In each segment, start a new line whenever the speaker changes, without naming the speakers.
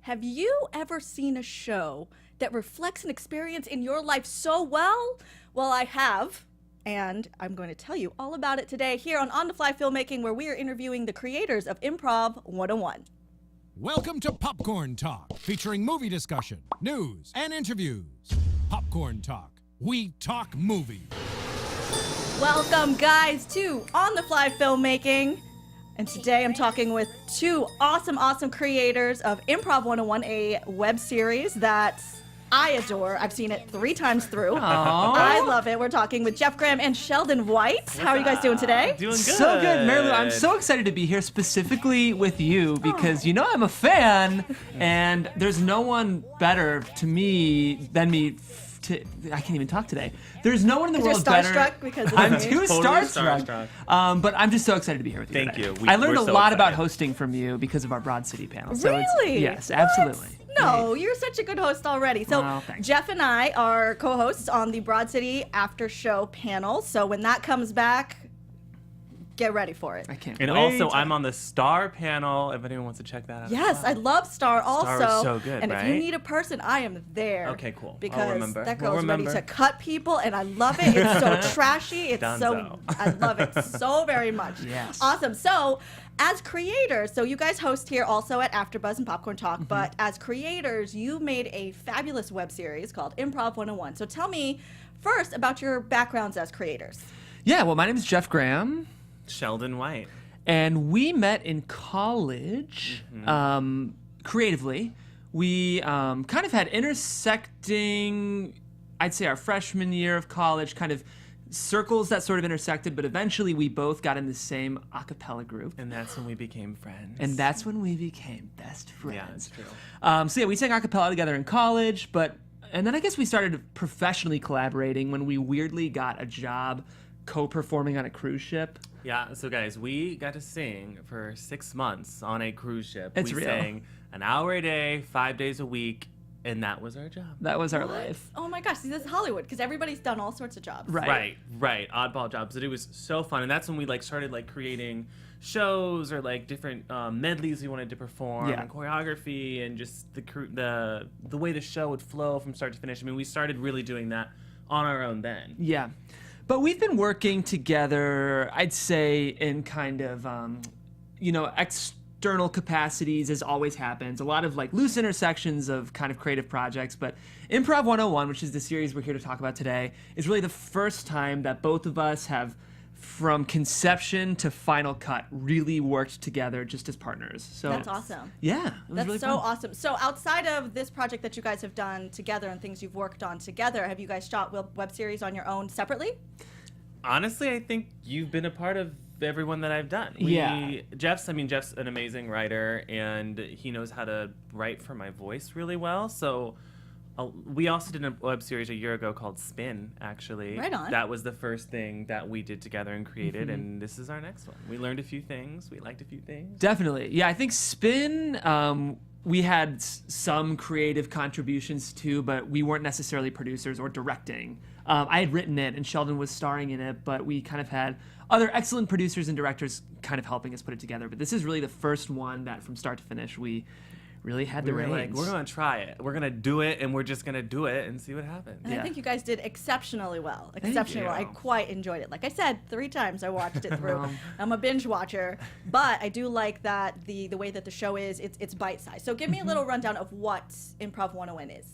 Have you ever seen a show that reflects an experience in your life so well? Well, I have, and I'm going to tell you all about it today here on the Fly Filmmaking, where we are interviewing the creators of Improv 101.
Welcome to Popcorn Talk, featuring movie discussion, news, and interviews. Popcorn Talk. We talk movies.
Welcome, guys, to On the Fly Filmmaking. And today I'm talking with two awesome creators of Improv 101, a web series that I adore. I've seen it 3 times through.
Aww.
I love it. We're talking with Jeff Graham and Sheldon White. How are you guys doing today?
Doing good.
So good, Mary Lou. I'm so excited to be here specifically with you because you know I'm a fan, and there's no one better to me than me. I can't even talk today. There's no one in the world
you're
better.
starstruck because of
I'm
me?
too
Totally
starstruck. But I'm just so excited to be here with you.
Thank
today.
you.
I learned a
we're so
lot about
excited.
hosting from you because of our Broad City panel. So
Really?
Yes,
What?
absolutely.
No, you're such a good host already. So
Well, thanks.
Jeff and I are co-hosts on the Broad City After Show panel. So when that comes back, get ready for it.
I can't
And
wait.
also, I'm on the Star panel, if anyone wants to check that out.
Yes, I love Star also.
Star is so good,
and if you
right?
need a person, I am there.
Okay, cool. I'll
Because
remember.
that
We'll
girl's ready
remember.
to cut people, and I love it. It's so trashy. It's
Dunzo.
I love it so very much.
Yes.
Awesome. So, as creators, so you guys host here also at AfterBuzz and Popcorn Talk, but as creators, you made a fabulous web series called Improv 101. So tell me first about your backgrounds as creators.
Yeah, well, my name is Jeff Graham.
Sheldon White.
And we met in college creatively. We kind of had intersecting, I'd say our freshman year of college, kind of circles that sort of intersected, but eventually we both got in the same a cappella group.
And that's when we became friends.
And that's when we became best friends.
Yeah, it's true.
So yeah, we sang a cappella together in college, and then I guess we started professionally collaborating when we weirdly got a job co-performing on a cruise ship.
Yeah, so guys, we got to sing for 6 months on a cruise ship.
It's
we
real.
sang an hour a day, 5 days a week, and that was our job.
That was our
What?
life.
Oh my gosh, see, this is Hollywood, because everybody's done all sorts of jobs.
Right.
Right. Oddball jobs. But it was so fun, and that's when we started creating shows or different medleys we wanted to perform,
Yeah.
and choreography, and just the way the show would flow from start to finish. I mean, we started really doing that on our own then.
Yeah. But we've been working together, I'd say, in kind of, external capacities, as always happens. A lot of loose intersections of kind of creative projects. But Improv 101, which is the series we're here to talk about today, is really the first time that both of us have, from conception to final cut, really worked together just as partners. So
That's awesome.
Yeah, it was
That's
really
so
fun.
awesome. So outside of this project that you guys have done together and things you've worked on together, have you guys shot web series on your own separately?
Honestly, I think you've been a part of everyone that I've done.
Yeah.
Jeff's an amazing writer, and he knows how to write for my voice really well. So we also did a web series a year ago called Spin, actually.
Right on.
That was the first thing that we did together and created, and this is our next one. We learned a few things. We liked a few things.
Definitely. Yeah, I think Spin, we had some creative contributions too, but we weren't necessarily producers or directing. I had written it, and Sheldon was starring in it, but we kind of had other excellent producers and directors kind of helping us put it together. But this is really the first one that, from start to finish, we really had the
We were
reins.
we're going to try it. We're going to do it, and we're just going to do it and see what happens.
And
Yeah.
I think you guys did exceptionally well. Exceptionally well. I
you.
quite enjoyed it. Like I said, 3 times I watched it through. I'm a binge watcher, but I do like that the way that the show is, it's bite-sized. So give me a little rundown of what Improv 101 is.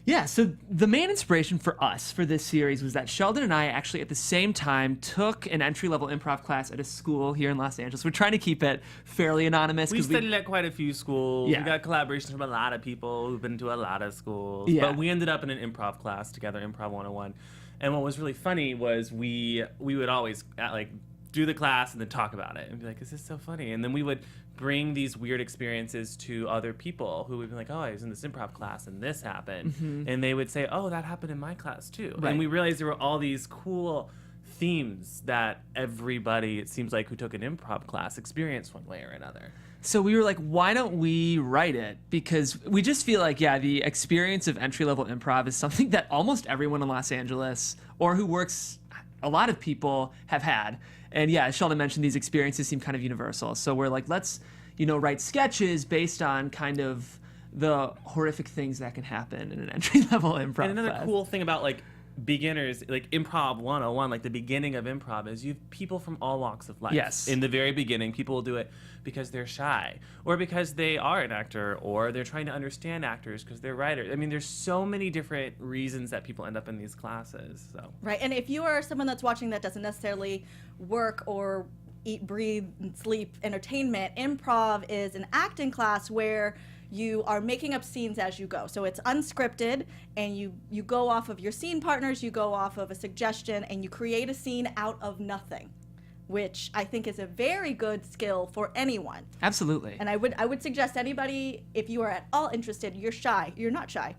Yeah, so the main inspiration for us for this series was that Sheldon and I actually at the same time took an entry-level improv class at a school here in Los Angeles. We're trying to keep it fairly anonymous.
We
'cause
studied at quite a few schools.
Yeah.
We got collaborations from a lot of people who've been to a lot of schools.
Yeah.
But we ended up in an improv class together, Improv 101. And what was really funny was we would always do the class and then talk about it and be like, "Is this so funny?" And then we would bring these weird experiences to other people who would be like, "Oh, I was in this improv class and this happened," and they would say, "Oh, that happened in my class too."
Right.
And we realized there were all these cool themes that everybody, it seems like, who took an improv class experienced one way or another.
So we were like, why don't we write it? Because we just feel like, yeah, the experience of entry-level improv is something that almost everyone in Los Angeles or who works, a lot of people have had. And yeah, as Sheldon mentioned, these experiences seem kind of universal. So we're like, let's, write sketches based on kind of the horrific things that can happen in an entry-level improv
And another
class.
cool thing about like beginners, like Improv 101, like the beginning of improv is you have people from all walks of life.
Yes.
In the very beginning, people will do it because they're shy, or because they are an actor, or they're trying to understand actors because they're writers. I mean, there's so many different reasons that people end up in these classes. So.
Right, and if you are someone that's watching that doesn't necessarily work or eat, breathe, and sleep entertainment, improv is an acting class where you are making up scenes as you go. So it's unscripted, and you go off of your scene partners, you go off of a suggestion, and you create a scene out of nothing, which I think is a very good skill for anyone.
Absolutely.
And I would suggest anybody, if you are at all interested, you're shy, you're not shy,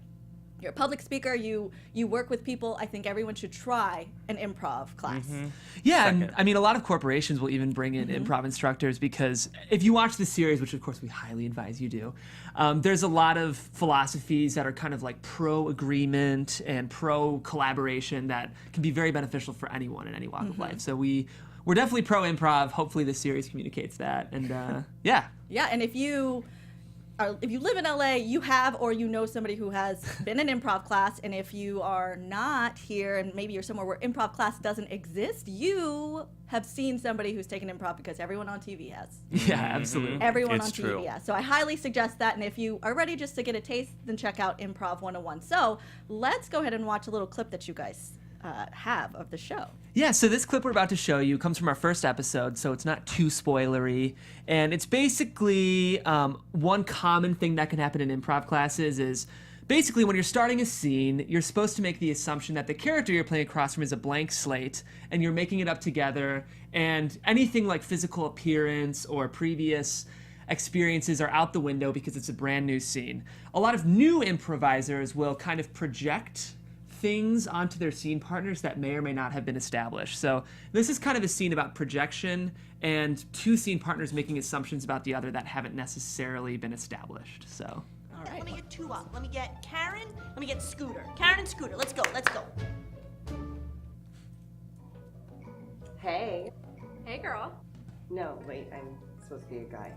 you're a public speaker, you work with people, I think everyone should try an improv class.
Yeah, and I mean, a lot of corporations will even bring in improv instructors, because if you watch the series, which of course we highly advise you do, there's a lot of philosophies that are kind of like pro-agreement and pro-collaboration that can be very beneficial for anyone in any walk of life. So we're definitely pro-improv. Hopefully this series communicates that. And yeah.
Yeah, and if you live in LA, you have or you know somebody who has been in improv class, and if you are not here and maybe you're somewhere where improv class doesn't exist, you have seen somebody who's taken improv, because everyone on TV has.
Yeah, absolutely.
Everyone
It's
on TV
true.
has. So I highly suggest that, and if you are ready just to get a taste, then check out Improv 101. So let's go ahead and watch a little clip that you guys have of the show.
Yeah, so this clip we're about to show you comes from our first episode, so it's not too spoilery. And it's basically one common thing that can happen in improv classes is basically when you're starting a scene, you're supposed to make the assumption that the character you're playing across from is a blank slate, and you're making it up together, and anything like physical appearance or previous experiences are out the window because it's a brand new scene. A lot of new improvisers will kind of project things onto their scene partners that may or may not have been established. So this is kind of a scene about projection and two scene partners making assumptions about the other that haven't necessarily been established. So.
All right.
Let me get two up. Let me get Karen. Let me get Scooter. Karen and Scooter. Let's go. Let's go.
Hey.
Hey, girl.
No, wait, I'm supposed to be a guy.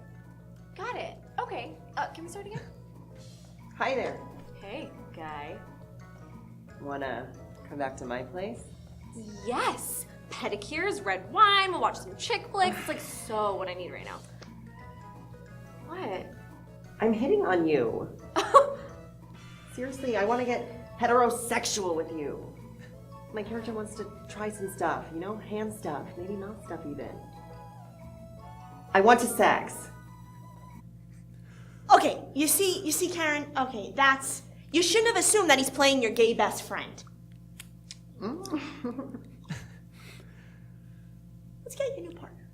Got it. Okay. Can we start again?
Hi there.
Hey, guy.
Wanna come back to my place?
Yes. Pedicures, red wine. We'll watch some chick flicks. It's like so what I need right now. What?
I'm hitting on you. Seriously, I want to get heterosexual with you. My character wants to try some stuff, you know, hand stuff, maybe mouth stuff even. I want to sex.
Okay, you see, Karen. Okay, you shouldn't have assumed that he's playing your gay best friend. Let's get you a new partner.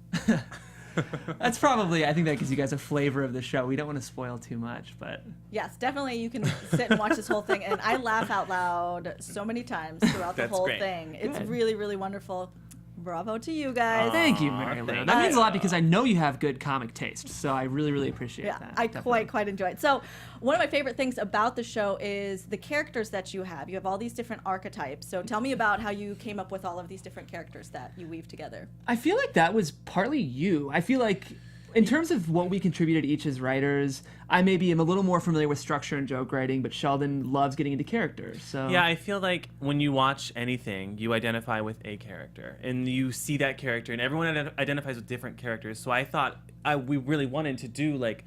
That's probably, I think that gives you guys a flavor of the show. We don't want to spoil too much, but.
Yes, definitely you can sit and watch this whole thing, and I laugh out loud so many times throughout the
That's
whole
great.
thing. It's
Good.
really, really wonderful. Bravo to you guys.
Thank you, Mary Lou.
thank
That means a lot
you.
because I know you have good comic taste, so I really, really appreciate
Yeah,
that.
I
Definitely.
quite enjoy it. So one of my favorite things about the show is the characters that you have. You have all these different archetypes. So tell me about how you came up with all of these different characters that you weave together.
I feel like that was partly you. I feel like in terms of what we contributed each as writers, I maybe am a little more familiar with structure and joke writing, but Sheldon loves getting into characters. So
Yeah, I feel like when you watch anything, you identify with a character, and you see that character, and everyone identifies with different characters. So I thought we really wanted to do like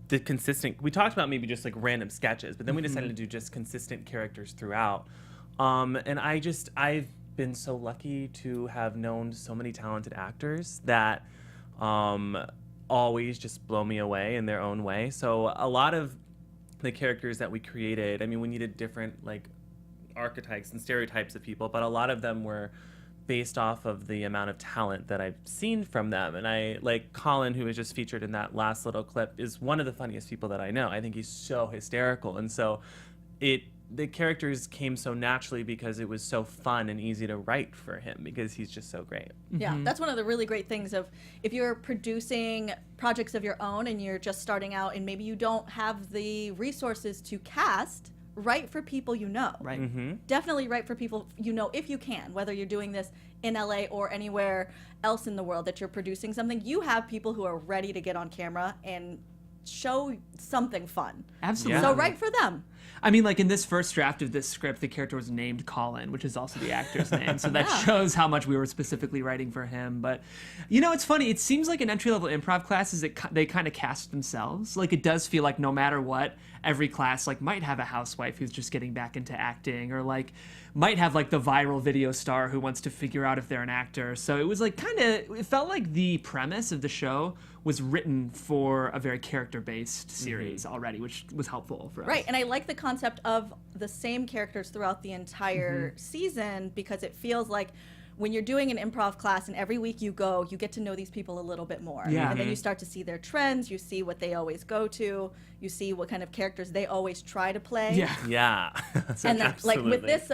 the consistent. We talked about maybe just like random sketches, but then we decided to do just consistent characters throughout. And I've been so lucky to have known so many talented actors that always just blow me away in their own way. So a lot of the characters that we created, I mean, we needed different like archetypes and stereotypes of people, but a lot of them were based off of the amount of talent that I've seen from them. And I like Colin, who was just featured in that last little clip, is one of the funniest people that I know. I think he's so hysterical. And so the characters came so naturally because it was so fun and easy to write for him because he's just so great.
Yeah, that's one of the really great things of if you're producing projects of your own and you're just starting out and maybe you don't have the resources to cast, write for people you know.
Right.
Definitely write for people you know if you can, whether you're doing this in LA or anywhere else in the world that you're producing something. You have people who are ready to get on camera and show something fun.
Absolutely.
So write for them.
I mean, like in this first draft of this script, the character was named Colin, which is also the actor's name. So that shows how much we were specifically writing for him. But, you know, it's funny. It seems like in entry-level improv classes, they kind of cast themselves. Like it does feel like no matter what, every class like might have a housewife who's just getting back into acting, or like might have like the viral video star who wants to figure out if they're an actor. So it was like it felt like the premise of the show was written for a very character-based series already, which was helpful for us.
Right, and I like the concept of the same characters throughout the entire season, because it feels like when you're doing an improv class and every week you go, you get to know these people a little bit more.
Yeah.
And then you start to see their trends, you see what they always go to, you see what kind of characters they always try to play.
Yeah.
Yeah.
And then, like with
Absolutely.
this,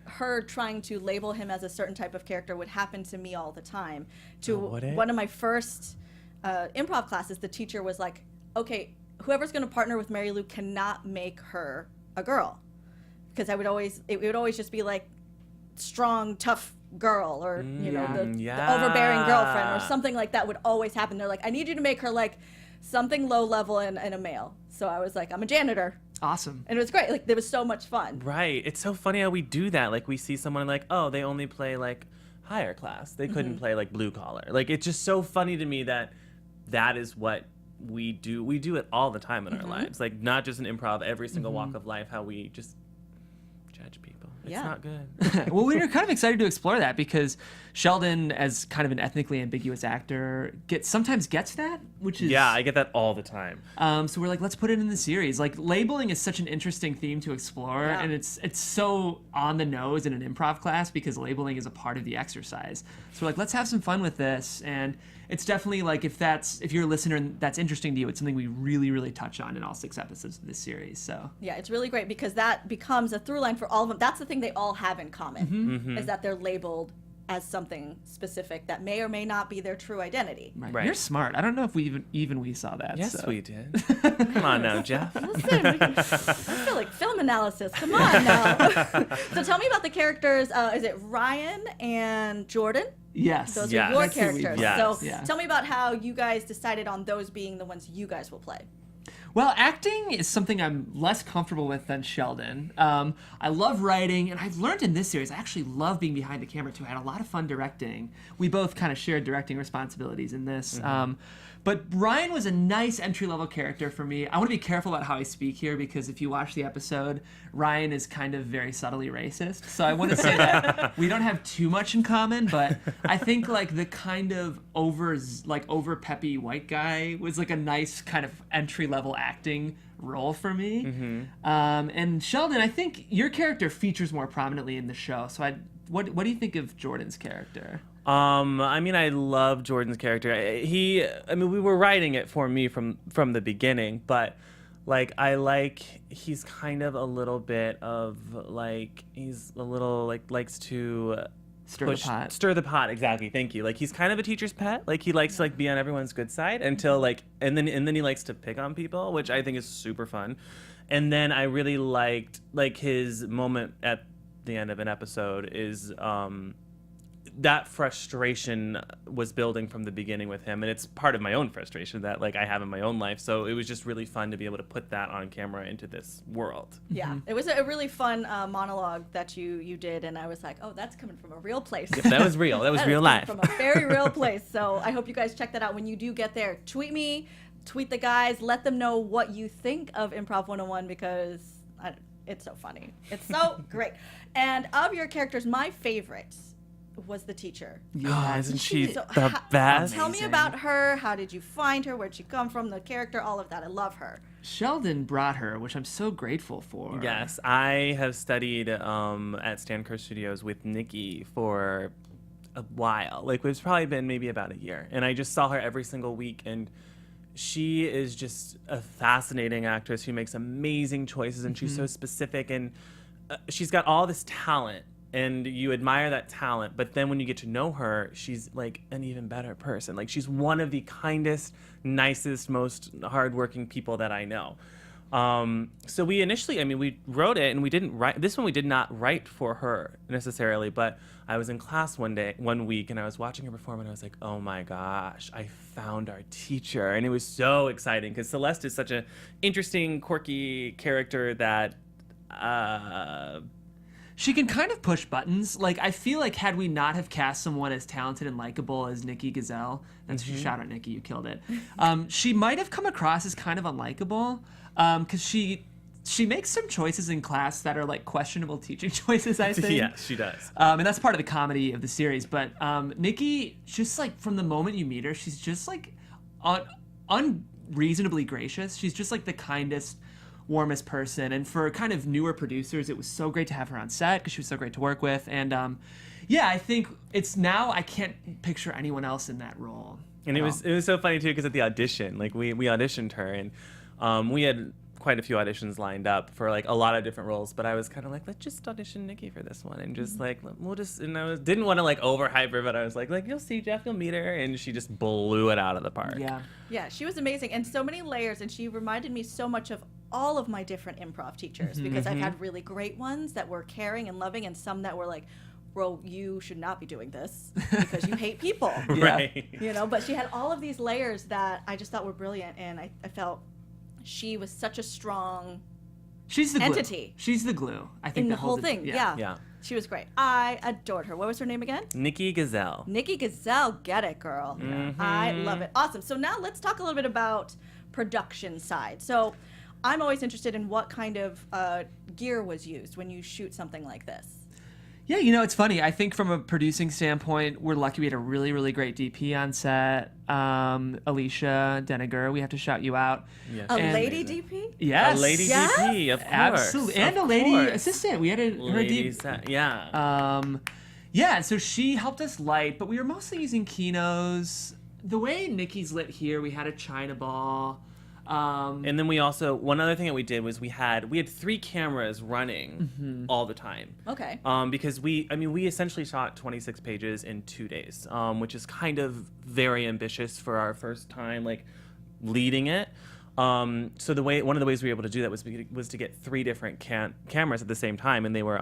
her trying to label him as a certain type of character would happen to me all the time. To
would it?
one of my first improv classes, the teacher was like, okay, whoever's going to partner with Mary Lou cannot make her a girl. Because it would always just be like strong, tough girl, or, you know, the overbearing girlfriend or something like that would always happen. They're like, I need you to make her like something low level and a male. So I was like, I'm a janitor.
Awesome.
And it was great. Like, there was so much fun.
Right. It's so funny how we do that. Like, we see someone like, oh, they only play like higher class. They couldn't play like blue collar. Like, it's just so funny to me that that is what we do. We do it all the time in our lives. Like, not just in improv, every single walk of life, how we just judge people. It's
Yeah.
not good.
Well, we were kind of excited to explore that because Sheldon, as kind of an ethnically ambiguous actor, sometimes gets that, which is
Yeah, I get that all the time.
So we're like, let's put it in the series. Like, labeling is such an interesting theme to explore, and it's so on the nose in an improv class because labeling is a part of the exercise. So we're like, let's have some fun with this, and it's definitely like if you're a listener and that's interesting to you, it's something we really, really touch on in all 6 episodes of this series. So
Yeah, it's really great because that becomes a through line for all of them. That's the thing they all have in common, is that they're labeled as something specific that may or may not be their true identity.
Right.
You're smart. I don't know if we even saw that.
Yes,
so.
we did. Come on now, Jeff.
Listen, I feel like film analysis. Come on now. So tell me about the characters. Is it Ryan and Jordan?
Yes.
Those
Yes.
are your
That's who we-
characters.
Yes.
So
Yeah.
tell me about how you guys decided on those being the ones you guys will play.
Well, acting is something I'm less comfortable with than Sheldon. I love writing, and I've learned in this series, I actually love being behind the camera too. I had a lot of fun directing. We both kind of shared directing responsibilities in this. But Ryan was a nice entry-level character for me. I want to be careful about how I speak here because if you watch the episode, Ryan is kind of very subtly racist. So I want to say that we don't have too much in common, but I think like the kind of over peppy white guy was like a nice kind of entry-level acting role for me. And Sheldon, I think your character features more prominently in the show. So what do you think of Jordan's character?
I mean, I love Jordan's character. We were writing it for me from the beginning, but like, he's kind of a little bit of like, he's a little like likes to stir the pot. Exactly. Thank you. Like, he's kind of a teacher's pet. Like, he likes to like be on everyone's good side until like, and then he likes to pick on people, which I think is super fun. And then I really liked like his moment at the end of an episode is, that frustration was building from the beginning with him, and it's part of my own frustration that like I have in my own life. So it was just really fun to be able to put that on camera into this world.
Yeah, it was a really fun monologue that you did, and I was like, oh, that's coming from a real place.
Yep, that was real. That was
That
real
is coming
life.
from a very real place. So I hope you guys check that out when you do get there. Tweet me, tweet the guys, let them know what you think of Improv 101 because it's so funny. It's so great. And of your characters, my favorite was the teacher.
Oh, isn't she
So
the best?
Tell me about her. How did you find her? Where'd she come from? The character, all of that. I love her.
Sheldon brought her, which I'm so grateful for.
Yes, I have studied at Stan Kerr Studios with Nikki for a while. Like, it's probably been maybe about a year. And I just saw her every single week, and she is just a fascinating actress who makes amazing choices, and she's so specific, and she's got all this talent. And you admire that talent, but then when you get to know her, she's like an even better person. Like, she's one of the kindest, nicest, most hardworking people that I know. So we initially, we wrote it and we didn't write, this one we did not write for her necessarily, but I was in class one week and I was watching her perform and I was like, oh my gosh, I found our teacher. And it was so exciting because Celeste is such an interesting, quirky character that,
she can kind of push buttons. Like, I feel like had we not have cast someone as talented and likable as Nikki Gazelle, and shout out Nikki, you killed it, she might have come across as kind of unlikable, because she makes some choices in class that are like questionable teaching choices, I think.
Yeah, she does.
And that's part of the comedy of the series. But Nikki, just like from the moment you meet her, she's just like unreasonably gracious. She's just like the kindest, warmest person. And for kind of newer producers, it was so great to have her on set because she was so great to work with. And yeah, I think it's now I can't picture anyone else in that role.
And it was so funny too because at the audition, like we auditioned her and we had quite a few auditions lined up for like a lot of different roles, but I was kind of like, let's just audition Nikki for this one and just like and I didn't want to like overhype her, but I was like you'll see Jeff, you'll meet her, and she just blew it out of the park.
Yeah, she was amazing and so many layers, and she reminded me so much of all of my different improv teachers because I've had really great ones that were caring and loving and some that were like, bro, you should not be doing this because you hate people.
Right.
You know, but she had all of these layers that I just thought were brilliant, and I felt she was such a strong entity.
She's the glue. I think
in the whole thing.
Yeah.
She was great. I adored her. What was her name again?
Nikki Gazelle.
Nikki Gazelle. Get it, girl. I love it. Awesome. So now let's talk a little bit about production side. So I'm always interested in what kind of gear was used when you shoot something like this.
Yeah, you know, it's funny. I think from a producing standpoint, we're lucky we had a really, really great DP on set. Alicia Deniger, we have to shout you out.
Yes.
A
And-
lady DP?
Yes.
A lady
Yes?
DP, of course.
Absolutely. And a lady
course.
assistant. We had her
Lady
DP.
yeah.
Yeah, so she helped us light, but we were mostly using Kinos. The way Nikki's lit here, we had a China ball.
And then we also, one other thing that we did was we had 3 cameras running all the time.
Okay.
Because we essentially shot 26 pages in 2 days, which is kind of very ambitious for our first time, like leading it. So one of the ways we were able to do that was to get 3 different cameras at the same time, and they were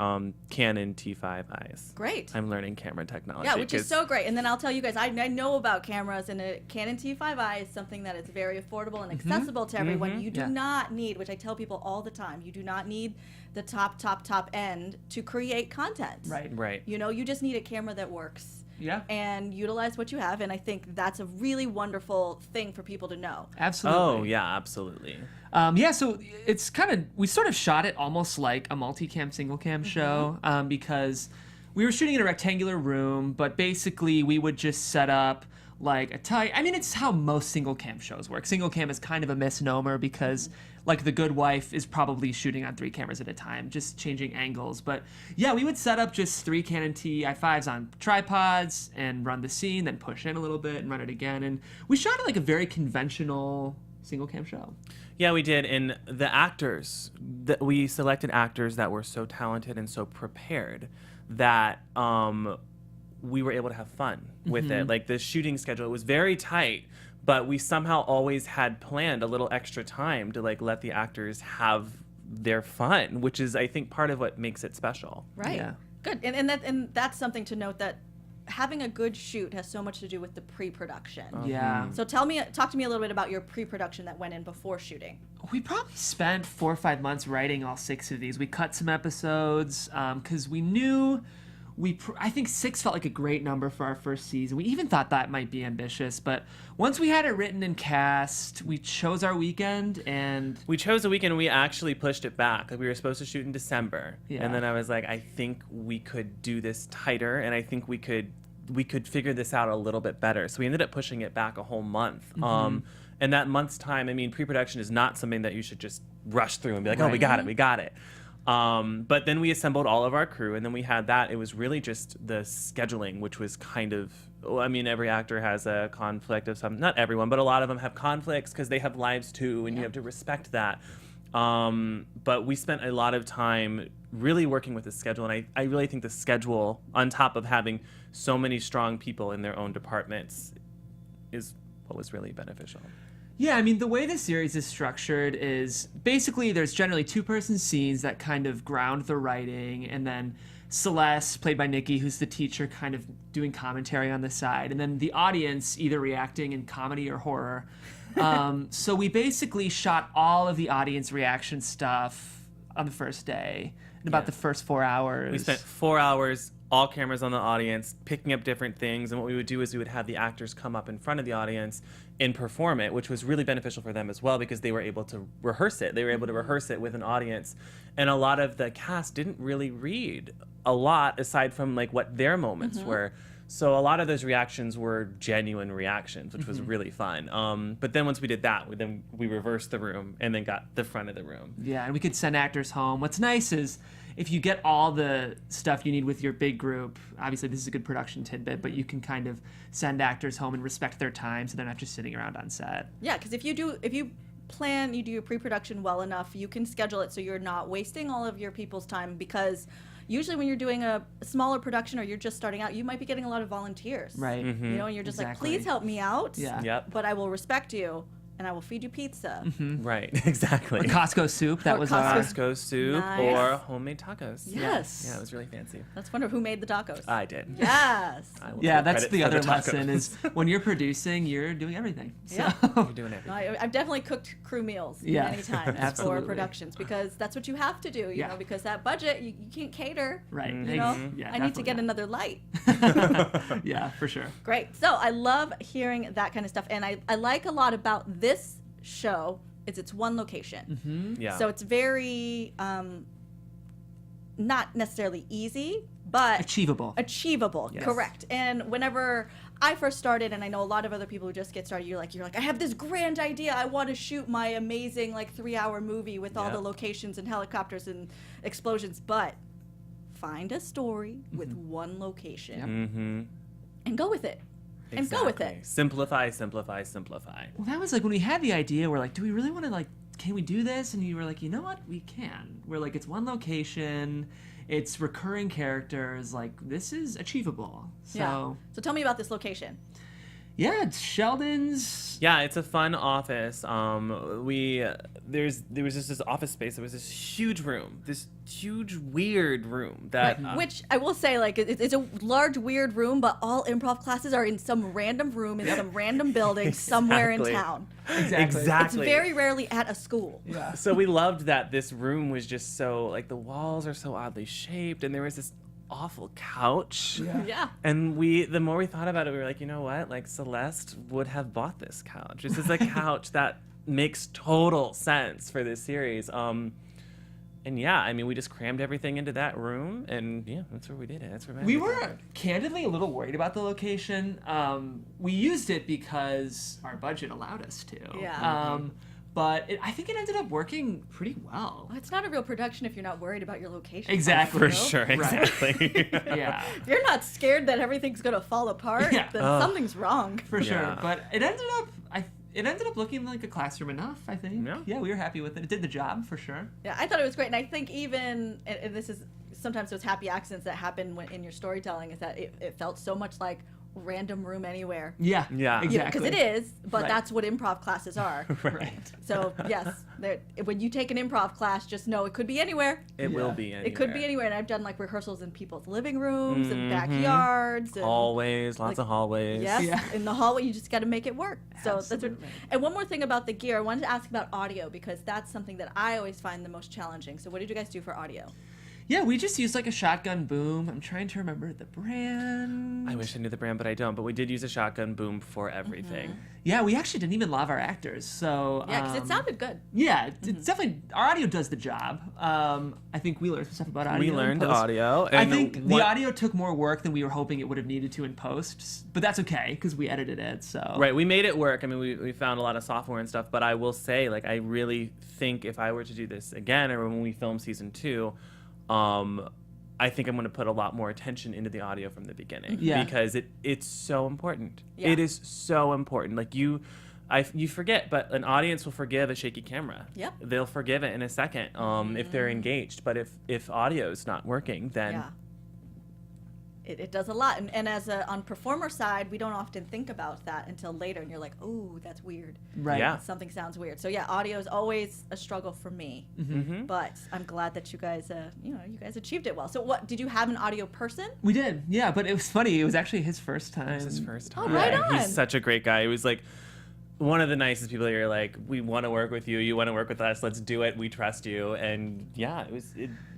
Canon T5Is.
Great.
I'm learning camera technology.
Yeah, which is so great. And then I'll tell you guys, I know about cameras, and a Canon T5i is something that is very affordable and accessible to everyone. You do not need, which I tell people all the time, you do not need the top end to create content.
Right.
You know, you just need a camera that works.
Yeah.
And utilize what you have, and I think that's a really wonderful thing for people to know.
Absolutely.
Oh, yeah, absolutely.
Yeah, so it's we sort of shot it almost like a multicam, single cam show, because we were shooting in a rectangular room, but basically we would just set up like it's how most single cam shows work. Single cam is kind of a misnomer because like The Good Wife is probably shooting on 3 cameras at a time, just changing angles. But yeah, we would set up just 3 Canon T5s on tripods and run the scene, then push in a little bit and run it again. And we shot it like a very conventional single cam show.
Yeah, we did. And the actors, we selected actors that were so talented and so prepared that we were able to have fun with it. Like the shooting schedule was very tight, but we somehow always had planned a little extra time to like let the actors have their fun, which is I think part of what makes it special.
Right.
Yeah.
Good. And that's something to note, that having a good shoot has so much to do with the pre-production.
Yeah.
So talk to me a little bit about your pre-production that went in before shooting.
We probably spent 4 or 5 months writing all 6 of these. We cut some episodes because we knew I think 6 felt like a great number for our first season. We even thought that might be ambitious, but once we had it written and cast, we chose our weekend, and
We chose a weekend and we actually pushed it back. Like we were supposed to shoot in December.
Yeah.
And then I was like, I think we could do this tighter, and I think we could figure this out a little bit better. So we ended up pushing it back a whole month. And that month's time, pre-production is not something that you should just rush through and be like, oh, we got it. But then we assembled all of our crew, and then we had that. It was really just the scheduling, which was kind of, every actor has a conflict of some, not everyone, but a lot of them have conflicts because they have lives too, and you have to respect that. But we spent a lot of time really working with the schedule, and I really think the schedule, on top of having so many strong people in their own departments, is what was really beneficial.
Yeah, I mean, the way the series is structured is basically there's generally two-person scenes that kind of ground the writing, and then Celeste, played by Nikki, who's the teacher, kind of doing commentary on the side, and then the audience either reacting in comedy or horror. So we basically shot all of the audience reaction stuff on the first day, in about the first 4 hours.
We spent 4 hours, all cameras on the audience, picking up different things. And what we would do is we would have the actors come up in front of the audience and perform it, which was really beneficial for them as well because they were able to rehearse it. They were able to rehearse it with an audience. And a lot of the cast didn't really read a lot aside from like what their moments were. So a lot of those reactions were genuine reactions, which was really fun. But then once we did that, we reversed the room and then got the front of the room.
Yeah, and we could send actors home. What's nice is if you get all the stuff you need with your big group, obviously this is a good production tidbit, but you can kind of send actors home and respect their time so they're not just sitting around on set.
Yeah, because if you do your pre-production well enough, you can schedule it so you're not wasting all of your people's time, because usually when you're doing a smaller production or you're just starting out, you might be getting a lot of volunteers.
Right.
You know, and you're just
Exactly.
like, please help me out.
Yeah.
Yep.
But I will respect you and I will feed you pizza.
Right, exactly.
Or Costco soup, that
Or
was
Costco soup
Nice.
or homemade tacos.
Yes.
Yeah, it was really fancy.
Let's wonder who made the tacos.
I did.
Yes.
I will
Yeah,
take
that's
credit
the
for
other
tacos.
lesson is when you're producing, you're doing everything. So.
Yeah.
You're doing everything.
I've definitely cooked crew meals
Yeah,
many times for
absolutely.
productions, because that's what you have to do, you
Yeah.
know, because that budget, you can't cater.
Right.
You know,
Yeah,
I need to get
definitely
another light.
not. Yeah, for sure.
Great. So I love hearing that kind of stuff. And I like a lot about this show is it's one location.
Yeah.
So it's very, not necessarily easy, but
Achievable.
achievable.
Yes.
Correct. And whenever I first started, and I know a lot of other people who just get started, you're like, I have this grand idea. I want to shoot my amazing 3-hour movie with all the locations and helicopters and explosions, but find a story with one location and go with it. And go with it.
Simplify, simplify, simplify.
Well, that was like when we had the idea, we're like, do we really want to can we do this? And you were like, you know what? We can. We're like, it's one location, it's recurring characters, this is achievable. So,
Yeah. So tell me about this location.
yeah, it's Sheldon's.
Yeah, it's a fun office. There was just this office space. There was this huge room, this huge weird room that
Which I will say, it's a large, weird room, but all improv classes are in some random room in some random building somewhere in
Exactly.
town.
exactly.
It's very rarely at a school.
Yeah.
So we loved that this room was just so the walls are so oddly shaped, and there was this awful couch.
Yeah.
And the more we thought about it, we were like, you know what? Celeste would have bought this couch. This is a couch that makes total sense for this series. And yeah, I mean, we just crammed everything into that room, and yeah, that's where we did it. That's where
We were candidly a little worried about the location. We used it because our budget allowed us to.
Yeah.
But I think it ended up working pretty well.
It's not a real production if you're not worried about your location.
Exactly.
for
You know?
sure, exactly.
Yeah.
If you're not scared that everything's gonna fall apart,
Yeah.
then something's wrong.
For sure.
Yeah.
But it ended up looking like a classroom enough, I think.
Yeah.
We were happy with it. It did the job for sure.
Yeah, I thought it was great, and I think even and this is sometimes those happy accidents that happen in your storytelling is that it felt so much like random room anywhere.
Yeah.
Yeah.
Exactly.
Because it is, but
Right.
that's what improv classes are.
Right.
So yes, when you take an improv class, just know it could be anywhere.
It will be anywhere.
It could be anywhere, and I've done rehearsals in people's living rooms and backyards. And,
Hallways, lots of hallways.
Yes,
Yeah.
in the hallway, you just got to make it work. So that's what.
Absolutely.
And one more thing about the gear, I wanted to ask about audio, because that's something that I always find the most challenging. So what did you guys do for audio?
Yeah, we just used a shotgun boom. I'm trying to remember the brand.
I wish I knew the brand, but I don't. But we did use a shotgun boom for everything.
Yeah, we actually didn't even love our actors. So
Yeah, because it sounded good.
Yeah, it's definitely our audio does the job. I think we learned some stuff about audio.
We
in
learned
post.
audio.
I
And
think the audio took more work than we were hoping it would have needed to in post, but that's okay because we edited it. So
Right, we made it work. I mean, we found a lot of software and stuff, but I will say, I really think if I were to do this again, or when we film season 2, I think I'm going to put a lot more attention into the audio from the beginning.
Yeah.
Because it's so important.
Yeah.
It is so important. You forget, but an audience will forgive a shaky camera.
Yep.
They'll forgive it in a second if they're engaged. But if audio is not working, then
Yeah. it does a lot. And as on performer side, we don't often think about that until later, and you're like, oh, that's weird.
Right.
Yeah.
Something sounds weird. So yeah, audio is always a struggle for me. But I'm glad that you guys, you guys achieved it well. So what, did you have an audio person?
We did, yeah, but it was funny. It was actually his first time.
It was his first time.
Oh, right on.
He's such a great guy. He was like one of the nicest people. You're like, we want to work with you. You want to work with us. Let's do it. We trust you. And yeah,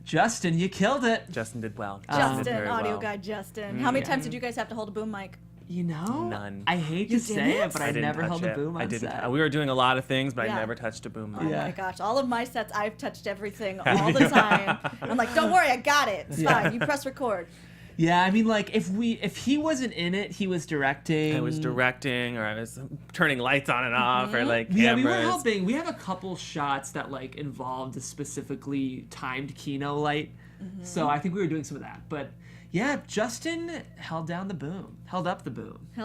Justin, you killed it.
Justin did well.
Justin,
did very
audio
well.
guy Justin. How many times did you guys have to hold a boom mic?
You know,
None.
I hate
You
to say
didn't?
it, but I
didn't
never
touch
held
it.
a boom on
I didn't.
set.
We were doing a lot of things, but
Yeah.
I never touched a boom mic.
Oh
Yeah.
my gosh, all of my sets, I've touched everything all the time. I'm like, don't worry, I got it. It's fine. You press record.
Yeah, I mean, like if he wasn't in it, he was directing.
I was directing, or I was turning lights on and off, or like
Yeah,
cameras.
we were helping. We have a couple shots that like involved a specifically timed Kino light, so I think we were doing some of that. But yeah, Justin held up the boom.
Held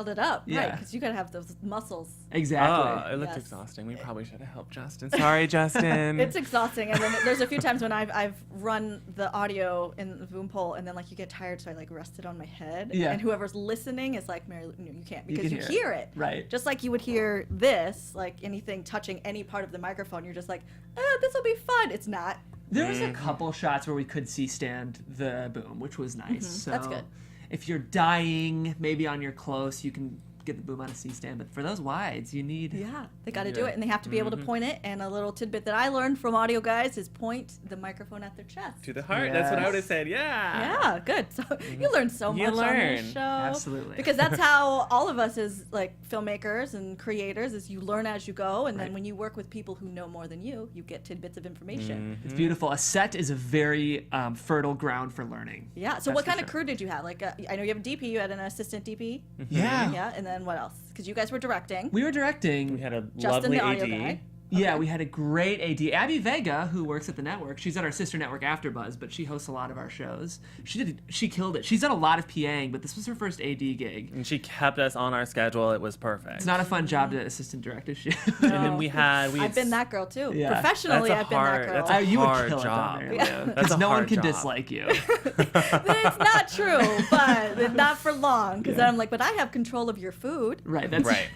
it up,
Yeah.
right? Because you gotta have those muscles.
Exactly.
Oh, it looked
Yes.
exhausting. We probably should have helped Justin. Sorry, Justin.
It's exhausting, and then there's a few times when I've run the audio in the boom pole, and then like you get tired, so I like rest it on my head.
Yeah.
And whoever's listening is like, Mary, no, you can't, because
can
you
hear
hear
it.
it.
Right.
Just like you would hear this, like anything touching any part of the microphone, you're just like, oh, this will be fun. It's not.
There was a couple shots where we could see stand the boom, which was nice. So
That's good.
if you're dying, maybe on your close, you can get the boom on a C-stand. But for those wides, you need...
Yeah, they got to do it, and they have to be able to point it. And a little tidbit that I learned from audio guys is point the microphone at their chest.
to the heart. That's what I would have
Yes.
said. Yeah.
Yeah, good. So you learn so
You
much on this
learn.
show.
Absolutely.
Because that's how all of us as like filmmakers and creators is you learn as you go, and then when you work with people who know more than you get tidbits of information.
It's beautiful. A set is a very fertile ground for learning.
Yeah. So what kind of crew did you have? Like I know you have a DP. You had an assistant DP.
Yeah.
Yeah. And then what else? Because you guys were directing.
We were directing.
We had a
Justin,
lovely
the audio
AD.
guy.
Yeah, we had a great AD. Abby Vega, who works at the network, she's at our sister network AfterBuzz, but she hosts a lot of our shows. She killed it. She's done a lot of PAing, but this was her first AD gig.
And she kept us on our schedule. It was perfect.
It's not a fun job to assistant direct a show.
And then we had
I've been that girl too.
Yeah.
Professionally,
That's a
I've been
hard-
that girl.
that's a
You would
hard
kill
job.
it down there.
Yeah. That's
Because
a
no one
hard
can
job.
dislike you.
It's not true, but not for long. Because then I'm like, but I have control of your food.
Right, that's
Right.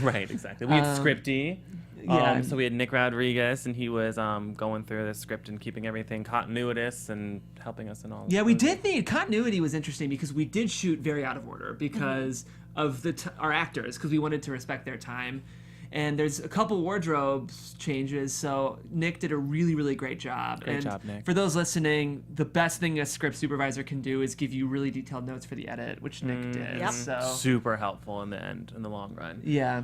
Right, exactly. We had Scripty.
yeah.
So we had Nick Rodriguez, and he was going through the script and keeping everything continuous and helping us in all.
Yeah, we did need continuity was interesting because we did shoot very out of order because of our actors, because we wanted to respect their time. And there's a couple wardrobe changes, so Nick did a really, really great job.
Great
and
job, Nick.
For those listening, the best thing a script supervisor can do is give you really detailed notes for the edit, which Nick did.
Yep.
So
Super helpful in the end, in the long run.
yeah,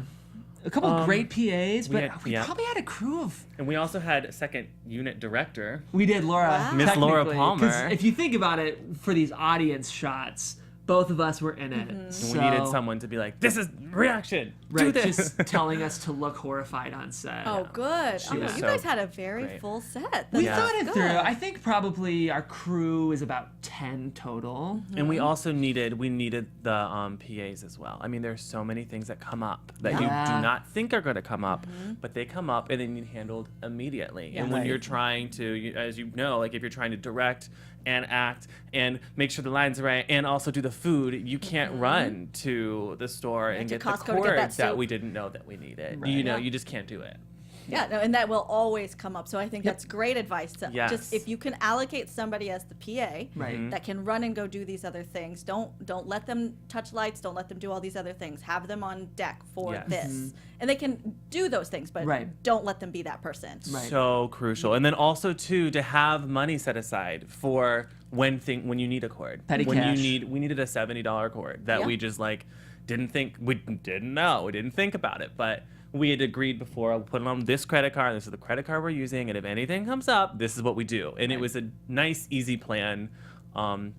a couple great PAs, but we
yeah.
probably had a crew of.
And we also had a second unit director.
We did Laura.
Wow.
Miss Laura
technically, 'cause
Palmer.
If you think about it, for these audience shots, both of us were in it.
And
So,
we needed someone to be like, this is reaction. Do
right,
this.
just telling us to look horrified on set.
Oh, good. Oh,
was
you
so
guys had a very
great.
full set.
We
That's
thought it
good.
through. I think probably our crew is about 10 total.
And we also needed the PAs as well. I mean, there's so many things that come up that you
Yeah.
do not think are going to come up, but they come up and they need handled immediately. And when
Right.
you're trying to, as you know, like if you're trying to direct and act and make sure the lines are right and also do the food, you can't run to the store and
to
get the
Costco to get that
cords that
soup.
we didn't know that we needed.
Right.
You know,
Yeah.
you just can't do it.
Yeah, no, and that will always come up. So I think that's great advice. To
Yes.
just if you can allocate somebody as the PA
Right.
that can run and go do these other things, don't let them touch lights. Don't let them do all these other things. Have them on deck for
Yes.
this, and they can do those things, but
Right.
don't let them be that person.
Right.
So crucial. And then also too to have money set aside for when you need a cord.
Petty
when
cash.
we needed a $70 cord that
Yeah.
we just like didn't think we didn't think about it, but we had agreed before, I'll put it on this credit card, this is the credit card we're using, and if anything comes up, this is what we do. And it was a nice, easy plan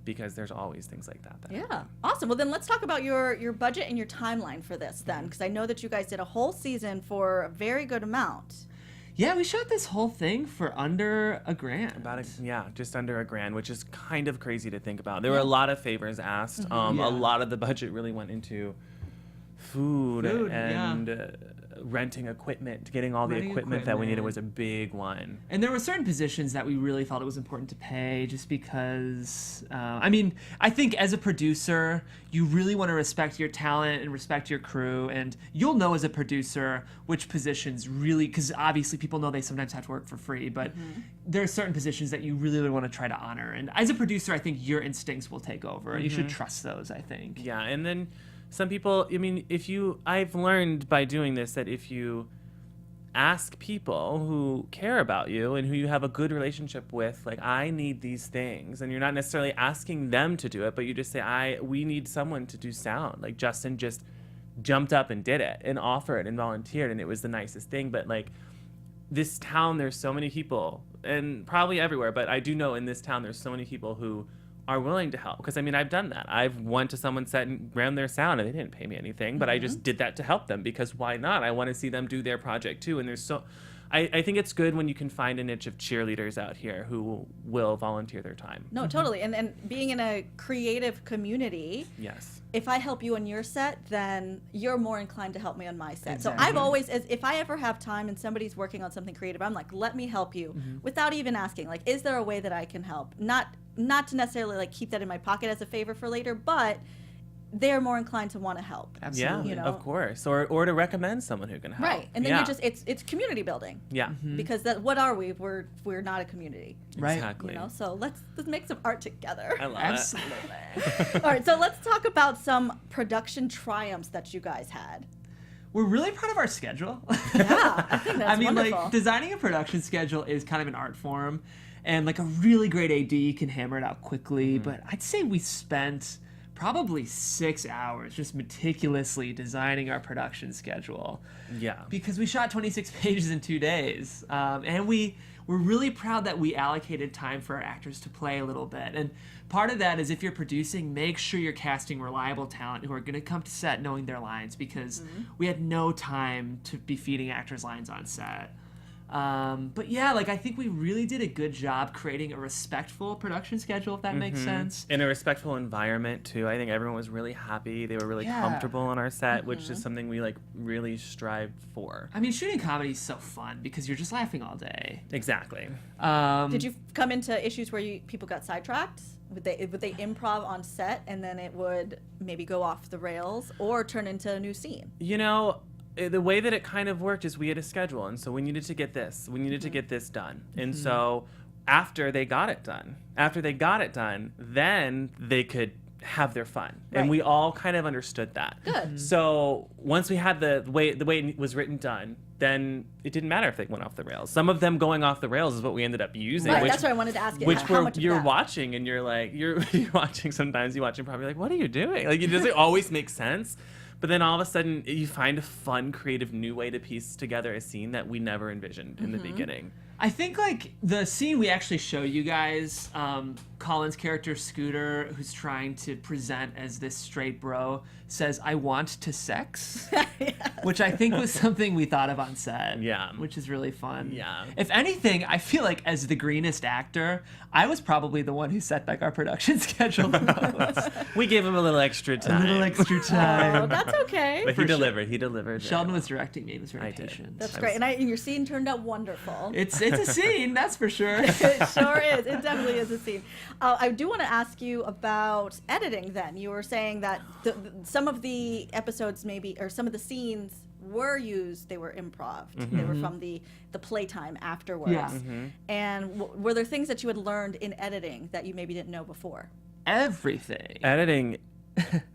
because there's always things like that.
Yeah, awesome. Well, then let's talk about your budget and your timeline for this then, because I know that you guys did a whole season for a very good amount.
Yeah, we shot this whole thing for under $1,000.
Just under $1,000, which is kind of crazy to think about. There were a lot of favors asked.
Yeah.
A lot of the budget really went into food
Food,
and renting equipment, getting all the
Renting
equipment that we needed
equipment.
was a big one.
And there were certain positions that we really felt it was important to pay just because, I mean, I think as a producer, you really want to respect your talent and respect your crew. And you'll know as a producer which positions really, because obviously people know they sometimes have to work for free, but there are certain positions that you really want to try to honor. And as a producer, I think your instincts will take over. You should trust those, I think.
Yeah, and then some people, I mean, I've learned by doing this that if you ask people who care about you and who you have a good relationship with, like, I need these things, and you're not necessarily asking them to do it, but you just say, we need someone to do sound. Like, Justin just jumped up and did it and offered and volunteered, and it was the nicest thing. But, like, this town, there's so many people, and probably everywhere, but I do know in this town there's so many people who are willing to help. Because, I mean, I've done that. I've went to someone's set and ran their sound, and they didn't pay me anything, but I just did that to help them, because why not? I want to see them do their project too. And there's so, I think it's good when you can find a niche of cheerleaders out here who will volunteer their time.
No, totally. And being in a creative community,
Yes.
if I help you on your set, then you're more inclined to help me on my set. So
Exactly.
I've always, if I ever have time and somebody's working on something creative, I'm like, let me help you without even asking. Like, is there a way that I can help? Not to necessarily like keep that in my pocket as a favor for later, but they're more inclined to want to help.
Absolutely.
You know?
Of course. Or to recommend someone who can help.
Right. And then
yeah.
you just, it's community building.
Yeah.
Because what are we? We're not a community.
Right.
Exactly.
You know, so let's make some art together.
I love
Absolutely.
All right, so let's talk about some production triumphs that you guys had.
We're really proud of our schedule.
Yeah, I think that's
I mean,
wonderful.
like, designing a production schedule is kind of an art form, and like a really great AD can hammer it out quickly. But I'd say we spent probably 6 hours just meticulously designing our production schedule.
Yeah.
Because we shot 26 pages in 2 days, and we're really proud that we allocated time for our actors to play a little bit. And part of that is, if you're producing, make sure you're casting reliable talent who are going to come to set knowing their lines, because we had no time to be feeding actors lines on set. But yeah, like, I think we really did a good job creating a respectful production schedule, if that makes sense.
In a respectful environment too. I think everyone was really happy. They were really
Yeah.
comfortable on our set, which is something we like really strived for.
I mean, shooting comedy is so fun because you're just laughing all day.
Exactly.
Did you come into issues where people got sidetracked? Would they improv on set and then it would maybe go off the rails or turn into a new scene?
You know, the way that it kind of worked is we had a schedule, and so we needed to get this. We needed to get this done. And so after they got it done, then they could have their fun.
Right.
And we all kind of understood that.
Good.
So once we had the way it was written done, then it didn't matter if they went off the rails. Some of them going off the rails is what we ended up using.
Right,
which,
that's what I wanted to ask you.
Which
How much of
you're
that?
watching, and you're like, you're watching, sometimes you watch and probably like, what are you doing? Like, it doesn't always make sense. But then all of a sudden, you find a fun, creative, new way to piece together a scene that we never envisioned in the beginning.
I think, like, the scene we actually show you guys, Colin's character Scooter, who's trying to present as this straight bro, says, "I want to sex," which I think was something we thought of on set.
Yeah.
Which is really fun.
Yeah.
If anything, I feel like as the greenest actor, I was probably the one who set back our production schedule the most.
We gave him a little extra time.
A little extra time.
Oh, that's okay.
But he delivered. He delivered.
Sheldon was directing me. It was very
I did.
patient.
That's great. And your scene turned out wonderful.
It's a scene, that's for sure.
It sure is. It definitely is a scene. I do want to ask you about editing then. You were saying that some of the episodes maybe, or some of the scenes were used, they were improv. They were from the playtime afterwards.
Yeah.
And were there things that you had learned in editing that you maybe didn't know before?
Everything.
Editing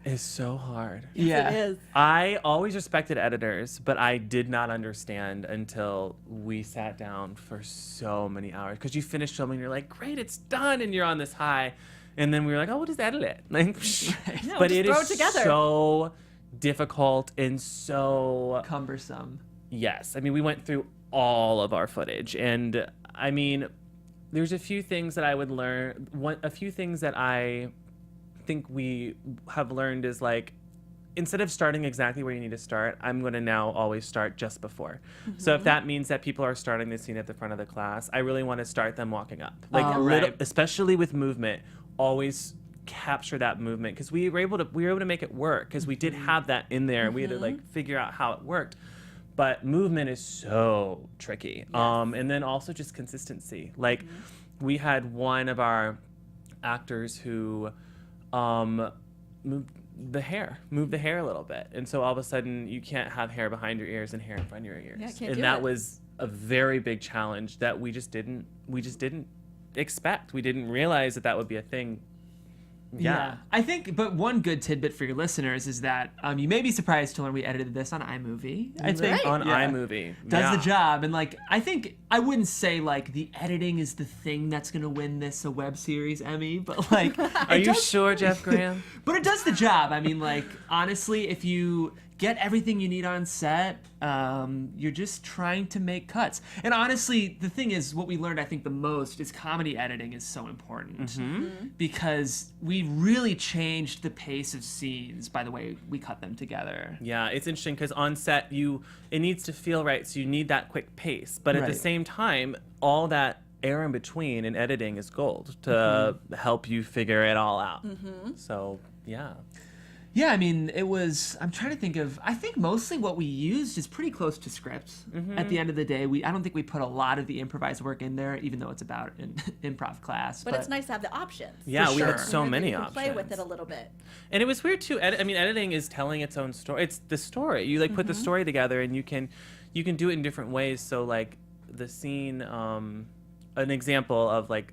is so hard.
Yeah.
It is.
I always respected editors, but I did not understand until we sat down for so many hours. Because you finish filming, and you're like, great, it's done, and you're on this high. And then we were like, oh, we'll just edit it. Like,
No,
but
just
it
throw
is
it together.
so difficult and so
Cumbersome.
yes. I mean, we went through all of our footage, and I mean, there's a few things that I would learn. A few things that I think we have learned is, like, instead of starting exactly where you need to start, I'm going to now always start just before. So if that means that people are starting the scene at the front of the class, I really want to start them walking up. Like,
Right.
especially with movement, always capture that movement, because we were able to make it work, because we did have that in there, and we had to like figure out how it worked. but movement is so tricky. And then also just consistency. Like we had one of our actors who moved the hair a little bit, and so all of a sudden you can't have hair behind your ears and hair in front of your ears.
Yeah, can't
and
do
that
it.
was a very big challenge that we just didn't expect. We didn't realize that would be a thing. Yeah.
I think, but one good tidbit for your listeners is that you may be surprised to learn we edited this on iMovie. I think
Right.
On
Yeah.
iMovie.
Does the job, and like I think I wouldn't say like the editing is the thing that's gonna win this a web series Emmy, but like
Are you sure, Jeff Graham?
But it does the job. I mean, like honestly, if you get everything you need on set, you're just trying to make cuts. And honestly, the thing is, what we learned I think the most is comedy editing is so important because we really changed the pace of scenes by the way we cut them together.
Yeah, it's interesting because on set it needs to feel right, so you need that quick pace. But at the
Right.
same time, all that air in between in editing is gold to help you figure it all out. So yeah.
Yeah, I mean, I'm trying to think I think mostly what we used is pretty close to scripts. At the end of the day, I don't think we put a lot of the improvised work in there, even though it's about an improv class.
But it's nice to have the options.
Yeah, we had
sure.
so
You
many
can
options.
play with it a little bit.
And it was weird too. Editing is telling its own story. It's the story. You like put the story together, and you can do it in different ways. So like the scene, an example of like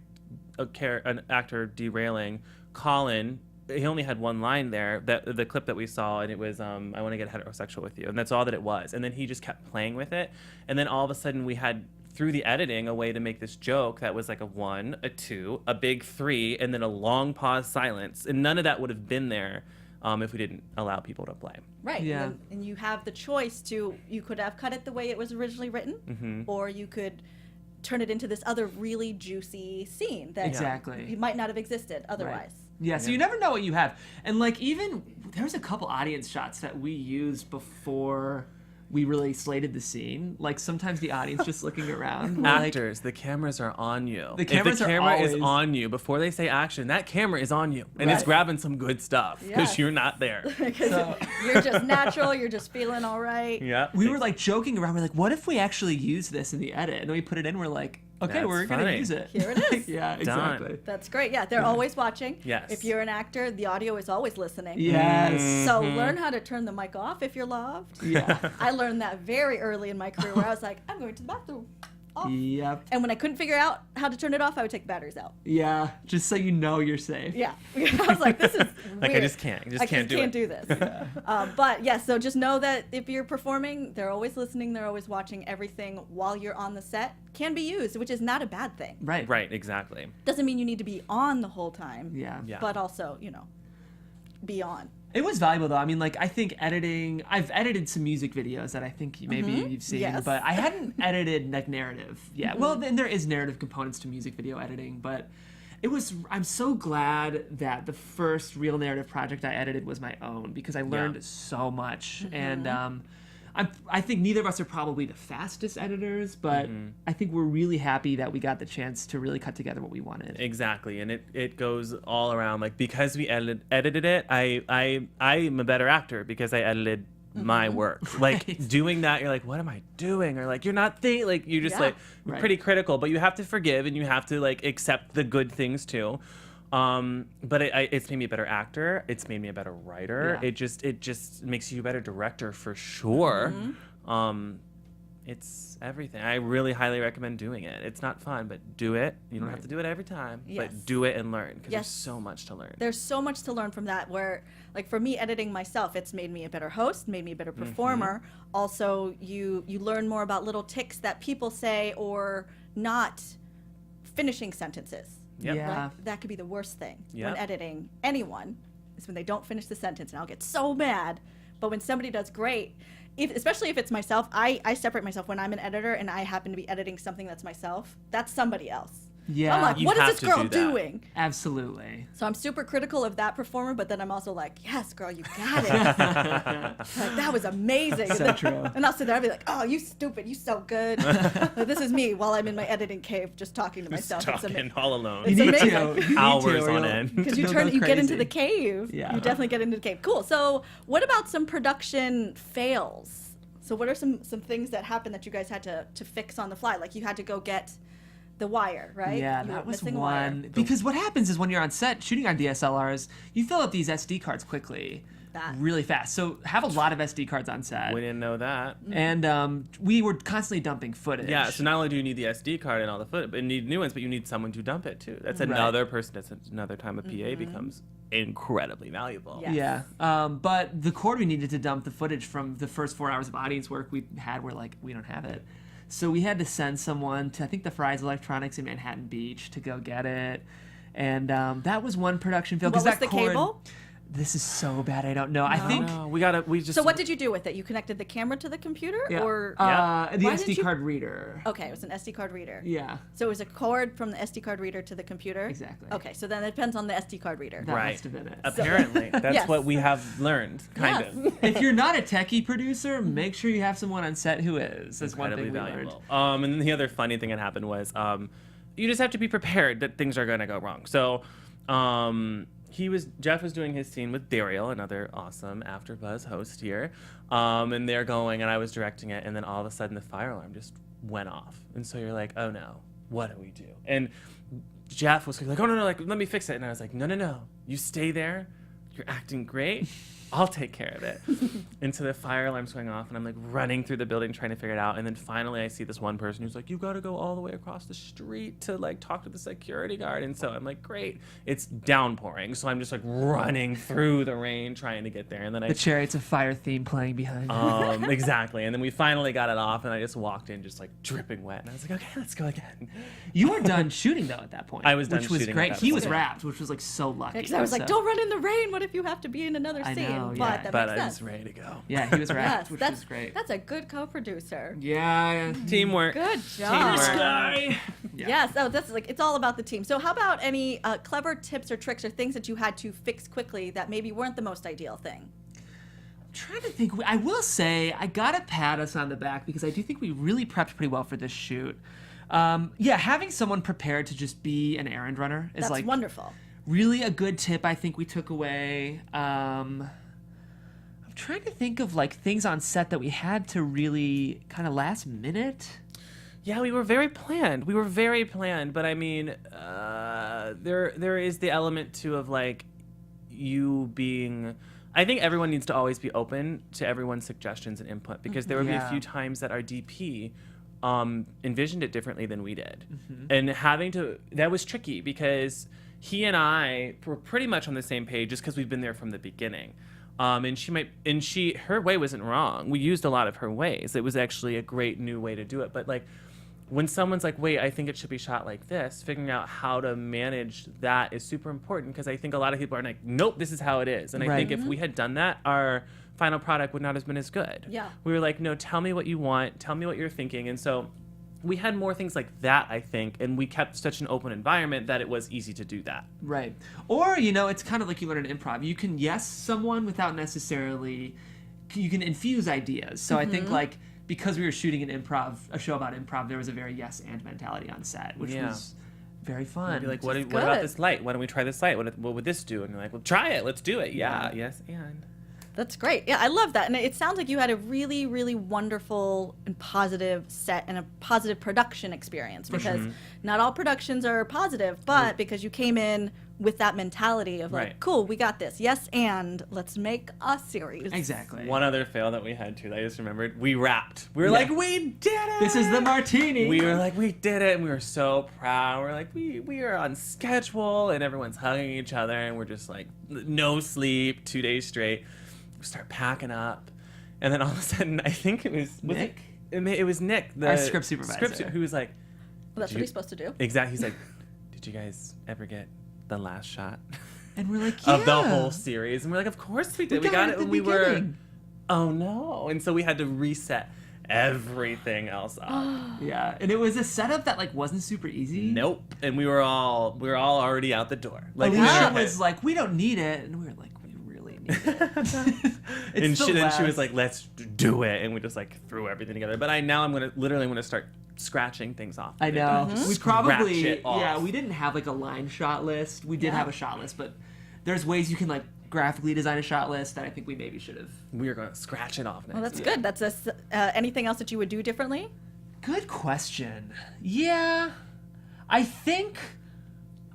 an actor derailing. Colin, he only had one line there. The clip that we saw, and it was I want to get heterosexual with you, and that's all that it was. And then he just kept playing with it, and then all of a sudden we had, through the editing, a way to make this joke that was like a 1, a 2, a big 3, and then a long pause silence. And none of that would have been there if we didn't allow people to play.
Right.
Yeah.
And you have the choice you could have cut it the way it was originally written, or you could turn it into this other really juicy scene that
Exactly.
might not have existed otherwise.
Yeah, so you never know what you have. And like even there's a couple audience shots that we used before we really slated the scene. Like sometimes the audience just looking around. we're like,
Actors, the cameras are on you.
The cameras
if the
are
camera is
always-
on you before they say action, that camera is on you, and it's
Right.
grabbing some good stuff because
Yes.
you're not there.
Because you're just natural, you're just feeling all right.
Yeah.
we were like joking around. We're like, what if we actually use this in the edit? And then we put it in. We're like, okay,
That's
we're gonna
funny.
use it.
Here it is.
Yeah, exactly.
That's great. Yeah, they're always watching.
Yes.
If you're an actor, the audio is always listening.
Yes.
So learn how to turn the mic off if you're loved.
Yeah.
I learned that very early in my career where I was like, I'm going to the bathroom. Off.
Yep.
And when I couldn't figure out how to turn it off, I would take the batteries out.
Yeah. Just so you know you're safe.
Yeah. I was like, this is
Like, I
weird.
just can't. I just
I
can't
just
do
can't
it.
do this. But yeah, so just know that if you're performing, they're always listening, they're always watching. Everything while you're on the set can be used, which is not a bad thing.
Right.
Right, exactly.
Doesn't mean you need to be on the whole time.
Yeah.
Yeah.
But also, be on.
It was valuable though. I mean, like I think editing. I've edited some music videos that I think maybe you've seen,
Yes.
but I hadn't edited like narrative. Yeah. Well, then there is narrative components to music video editing, but it was. I'm so glad that the first real narrative project I edited was my own because I learned so much, and I think neither of us are probably the fastest editors, but I think we're really happy that we got the chance to really cut together what we wanted.
Exactly, and it goes all around. Like because we edited it, I'm a better actor because I edited my work. Like doing that, you're like, what am I doing? Or like you're not like you're just
Yeah.
like
Right.
pretty critical, but you have to forgive and you have to like accept the good things too. But it's made me a better actor. It's made me a better writer.
Yeah.
It just makes you a better director for sure. It's everything. I really highly recommend doing it. It's not fun, but do it. You don't have to do it every time,
Yes.
but do it and learn because
Yes.
there's so much to learn.
There's so much to learn from that where, like for me, editing myself, it's made me a better host, made me a better performer. Also, you learn more about little tics that people say or not finishing sentences.
Yep.
Yeah.
Right? That could be the worst thing
Yep.
when editing anyone is when they don't finish the sentence, and I'll get so mad. But when somebody does great, especially if it's myself, I separate myself when I'm an editor and I happen to be editing something that's myself. That's somebody else.
Yeah.
I'm like,
You
what is
have
this
to
girl
do that.
doing?
Absolutely.
So I'm super critical of that performer, but then I'm also like, yes, girl, you got it. Like, that was amazing.
So true.
And I'll sit there and be like, oh, you stupid, you so good. Like, this is me while I'm in my editing cave just talking to myself.
Just talking all alone.
It's
You need
amazing.
to. You need
Hours
to, or
on
you'll-
end.
Because you
you'll go
get into
crazy.
the cave.
Yeah.
You definitely get into the cave. Cool. So what about some production fails? So what are some things that happened that you guys had to fix on the fly? Like you had to go get the wire, right?
Yeah,
You were
that was
missing a wire.
one. Because what happens is when you're on set shooting on DSLRs, you fill up these SD cards quickly, really fast. So have a lot of SD cards on set.
We didn't know that.
And we were constantly dumping footage.
Yeah, so not only do you need the SD card and all the footage, but you need new ones, but you need someone to dump it too. That's another person. That's another time a PA becomes incredibly valuable.
Yeah.
Yeah. But the cord we needed to dump the footage from the first 4 hours of audience work we had were like, we don't have it. So we had to send someone to, I think, the Fry's Electronics in Manhattan Beach to go get it. And that was one production fail.
What was
that
the
cord,
cable?
This is so bad, I don't know. I think...
No, we just.
So what did you do with it? You connected the camera to the computer?
Yeah.
Or
the
Why didn't
SD
you-
card reader.
Okay, it was an SD card reader.
Yeah.
So it was a cord from the SD card reader to the computer?
Exactly.
Okay, so then it depends on the SD card reader.
That
Right.
must have been it.
Apparently, that's
Yes.
what we have learned, kind
Yes.
of.
If you're not a techie producer, make sure you have someone on set who is. That's one
Incredibly
thing we learned.
valuable. And then the other funny thing that happened was, you just have to be prepared that things are going to go wrong. So, Jeff was doing his scene with Daryl, another awesome AfterBuzz host here, and they're going, and I was directing it, and then all of a sudden the fire alarm just went off, and so you're like, oh no, what do we do? And Jeff was like, oh no, like let me fix it, and I was like, no, you stay there, you're acting great. I'll take care of it. And so the fire alarm's going off, and I'm like running through the building trying to figure it out. And then finally I see this one person who's like, you got to go all the way across the street to like talk to the security guard. And so I'm like, great. It's downpouring. So I'm just like running through the rain trying to get there. And then
The Chariots of Fire theme playing behind.
exactly. And then we finally got it off, and I just walked in just like dripping wet. And I was like, okay, let's go again.
You were done shooting though at that point.
I was done
which was
shooting at
great.
that
He
point.
was wrapped, which was like so lucky.
Because I was like,
So-
don't run in the rain. What if you have to be in another
I
scene?
know,
But
yeah.
that
But
makes
I was
sense.
ready to go.
Yeah, he was wrapped,
Yes,
which
that's
was great.
That's a good co-producer.
Yeah.
Teamwork.
Good job.
Teamwork.
Yes, oh, that's like it's all about the team. So, how about any clever tips or tricks or things that you had to fix quickly that maybe weren't the most ideal thing?
I'm trying to think. I will say I gotta pat us on the back because I do think we really prepped pretty well for this shoot. Yeah, having someone prepared to just be an errand runner is
That's
like
wonderful.
really a good tip. I think we took away. I'm trying to think of like things on set that we had to really kind of last minute.
Yeah, we were very planned. But I mean, there is the element too of like you being. I think everyone needs to always be open to everyone's suggestions and input because there would be a
Yeah.
few times that our DP envisioned it differently than we did, and that was tricky because he and I were pretty much on the same page just because we've been there from the beginning. Her way wasn't wrong. We used a lot of her ways. It was actually a great new way to do it. But like, when someone's like, wait, I think it should be shot like this, figuring out how to manage that is super important because I think a lot of people are like, nope, this is how it is. And I
Right.
think if we had done that, our final product would not have been as good.
Yeah.
We were like, no, tell me what you want. Tell me what you're thinking. And so we had more things like that, I think, and we kept such an open environment that it was easy to do that.
Right. Or, you know, it's kind of like you learn in improv. You can yes someone without necessarily, you can infuse ideas. So I think like, because we were shooting a show about improv, there was a very yes and mentality on set, which
Yeah.
was very fun.
Be like, what
is
about
good.
this light? Why don't we try this light? What would this do? And you're like, well, try it. Let's do it. Yeah. Yes. And.
That's great. Yeah, I love that. And it sounds like you had a really, really wonderful and positive set and a positive production experience because not all productions are positive, but because you came in with that mentality of like,
Right.
cool, we got this. Yes, and let's make a series.
Exactly.
One other fail that we had too, that I just remembered, we rapped. We were like, we did it!
This is the martini.
We were like, we did it, and we were so proud. We're like, we are on schedule, and everyone's hugging each other, and we're just like, no sleep, 2 days straight. We start packing up, and then all of a sudden, I think it was
Nick?
It was Nick, the
Our script supervisor.
who was like,
Well, that's what he's supposed to do.
exactly. He's like, did you guys ever get the last shot
And we're like, yeah.
of the whole series? And we're like, of course we did. We got it
at the
when we were.
beginning.
Oh no! And so we had to reset everything else up.
Yeah, and it was a setup that like wasn't super easy.
Nope. And we were all already out the door. Like we
Alicia
were-
was like, we don't need it, and we were like, we really need it.
and
It's the
then she was
last-
like, let's do it, and we just like threw everything together. But I'm gonna start scratching things off.
I know.
Just
We
scratch
probably,
it off.
yeah, we didn't have like a line shot list. We did have a shot list, but there's ways you can like graphically design a shot list that I think we maybe should have.
We are going to scratch it off next.
Well, that's good. That's anything else that you would do differently?
Good question. Yeah, I think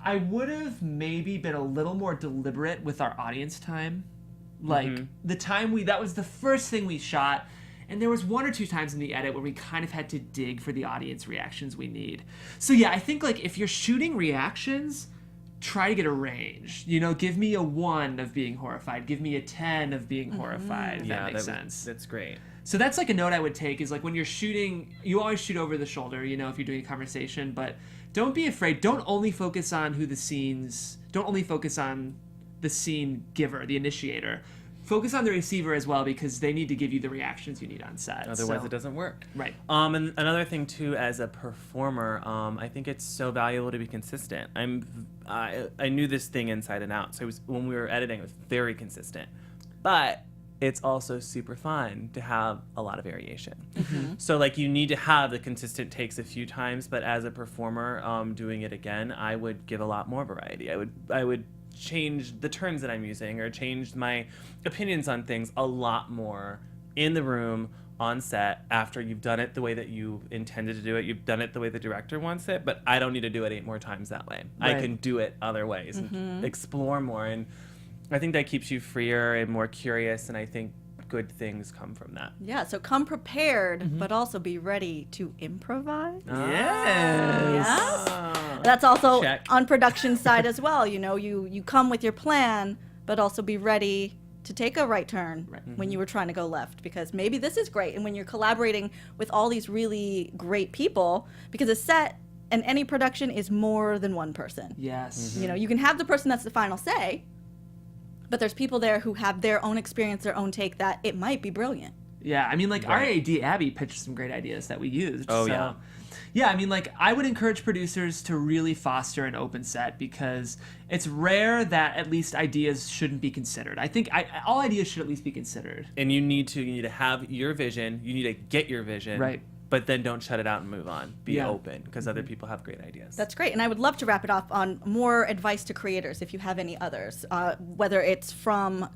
I would have maybe been a little more deliberate with our audience time. Like the time that was the first thing we shot. And there was 1 or 2 times in the edit where we kind of had to dig for the audience reactions we need. So yeah, I think like if you're shooting reactions, try to get a range. You know, give me a 1 of being horrified. Give me a 10 of being horrified. If that makes sense.
That's great.
So that's like a note I would take is like when you're shooting, you always shoot over the shoulder, you know, if you're doing a conversation, but don't be afraid. Don't only focus on don't only focus on the scene giver, the initiator. Focus on the receiver as well because they need to give you the reactions you need on set.
Otherwise, it doesn't work.
Right.
And another thing too, as a performer, I think it's so valuable to be consistent. I knew this thing inside and out. So when we were editing, it was very consistent. But it's also super fun to have a lot of variation. So like you need to have the consistent takes a few times, but as a performer, doing it again, I would give a lot more variety. I would change the terms that I'm using or change my opinions on things a lot more in the room, on set, after you've done it the way that you intended to do it. You've done it the way the director wants it, but I don't need to do it 8 more times that way.
Right.
I can do it other ways and explore more. And I think that keeps you freer and more curious, and I think good things come from that.
Yeah, so come prepared, but also be ready to improvise.
Yes.
That's also
Check.
on production side as well. You know, you come with your plan, but also be ready to take a right turn when you were trying to go left, because maybe this is great. And when you're collaborating with all these really great people, because a set and any production is more than one person.
Yes.
You know, you can have the person that's the final say, but there's people there who have their own experience, their own take that it might be brilliant.
Yeah, I mean, like, our
Right.
AD, Abby, pitched some great ideas that we used.
Oh,
so,
yeah.
Yeah, I mean, like, I would encourage producers to really foster an open set because it's rare that at least ideas shouldn't be considered. I think all ideas should at least be considered.
And you need to have your vision. You need to get your vision.
Right.
But then don't shut it out and move on. Be
Yeah.
open, because other people have great ideas.
That's great. And I would love to wrap it off on more advice to creators if you have any others, whether it's from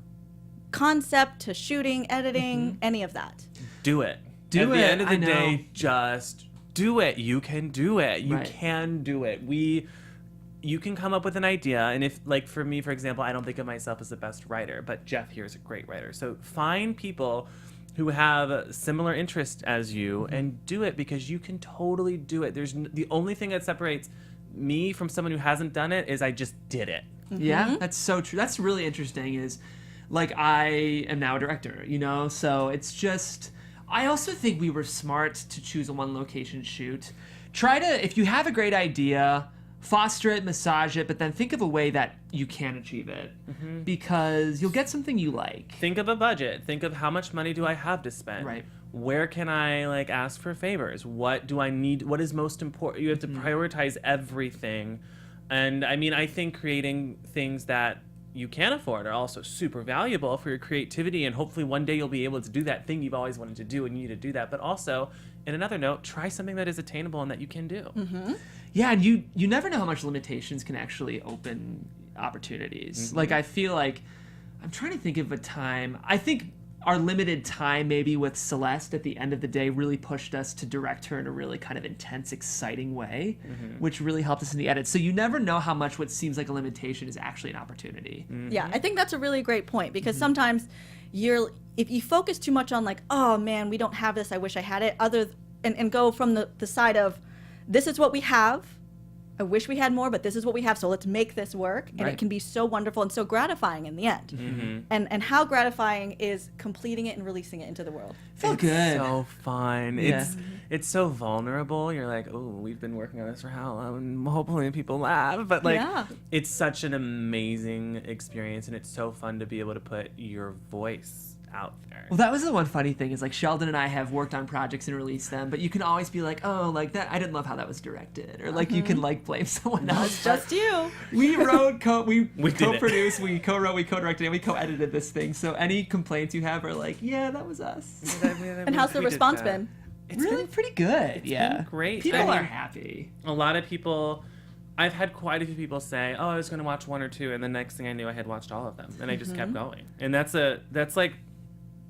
concept to shooting, editing, any of that.
Do it.
Do
At the
it,
end of the
I know.
day, just do it. You can do it. You
Right.
can do it. You can come up with an idea, and if, like, for me, for example, I don't think of myself as the best writer, but Jeff here is a great writer. So find people who have similar interests as you and do it, because you can totally do it. The only thing that separates me from someone who hasn't done it is I just did it.
Yeah, that's so true. That's really interesting is, like, I am now a director, you know? So it's just, I also think we were smart to choose a one location shoot. Try to, if you have a great idea, foster it, massage it, but then think of a way that you can achieve it, because you'll get something you like.
Think of a budget. Think of how much money do I have to spend.
Right.
Where can I, like, ask for favors? What do I need? What is most important? You have to prioritize everything. And I mean, I think creating things that you can afford are also super valuable for your creativity, and hopefully one day you'll be able to do that thing you've always wanted to do, and you need to do that. But also, in another note, try something that is attainable and that you can do.
Yeah, and you never know how much limitations can actually open opportunities. Like, I feel like, I'm trying to think of a time, I think our limited time maybe with Celeste at the end of the day really pushed us to direct her in a really kind of intense, exciting way, which really helped us in the edit. So you never know how much what seems like a limitation is actually an opportunity.
Yeah, I think that's a really great point, because sometimes if you focus too much on, like, oh man, we don't have this, I wish I had it, and go from the side of, this is what we have, I wish we had more, but this is what we have, so let's make this work. And
Right.
it can be so wonderful and so gratifying in the end. And how gratifying is completing it and releasing it into the world.
Feel
It's
good.
so fun.
Yeah.
It's so vulnerable. You're like, oh, we've been working on this for how long? Hopefully people laugh. But, like,
Yeah.
it's such an amazing experience, and it's so fun to be able to put your voice out there.
Well, that was the one funny thing is, like, Sheldon and I have worked on projects and released them, but you can always be like, oh, like, that, I didn't love how that was directed, or like you can, like, blame someone else.
Just you.
We wrote, we
did it.
co-produced, we co-wrote, we co-directed, and we co-edited this thing. So any complaints you have are like, yeah, that was us.
And how's the response been?
It's really pretty good. Yeah,
been great.
People
I mean,
are happy.
a lot of people I've had quite a few people say, "Oh, I was going to watch one or two," and the next thing I knew, I had watched all of them, and I just kept going. And that's like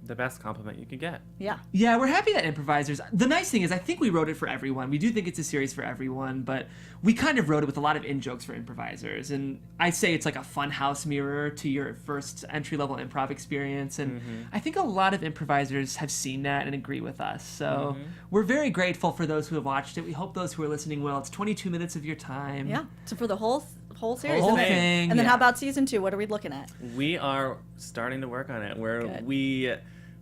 the best compliment you could get.
Yeah.
Yeah, we're happy that improvisers. The nice thing is, I think we wrote it for everyone. We do think it's a series for everyone, but we kind of wrote it with a lot of in-jokes for improvisers. And I say it's like a fun house mirror to your first entry-level improv experience. And I think a lot of improvisers have seen that and agree with us. So we're very grateful for those who have watched it. We hope those who are listening will. It's 22 minutes of your time.
Yeah. So for the whole series.
Whole
and then,
thing,
and then
yeah.
how about season 2? What are we looking at?
We are starting to work on it. Where
Good.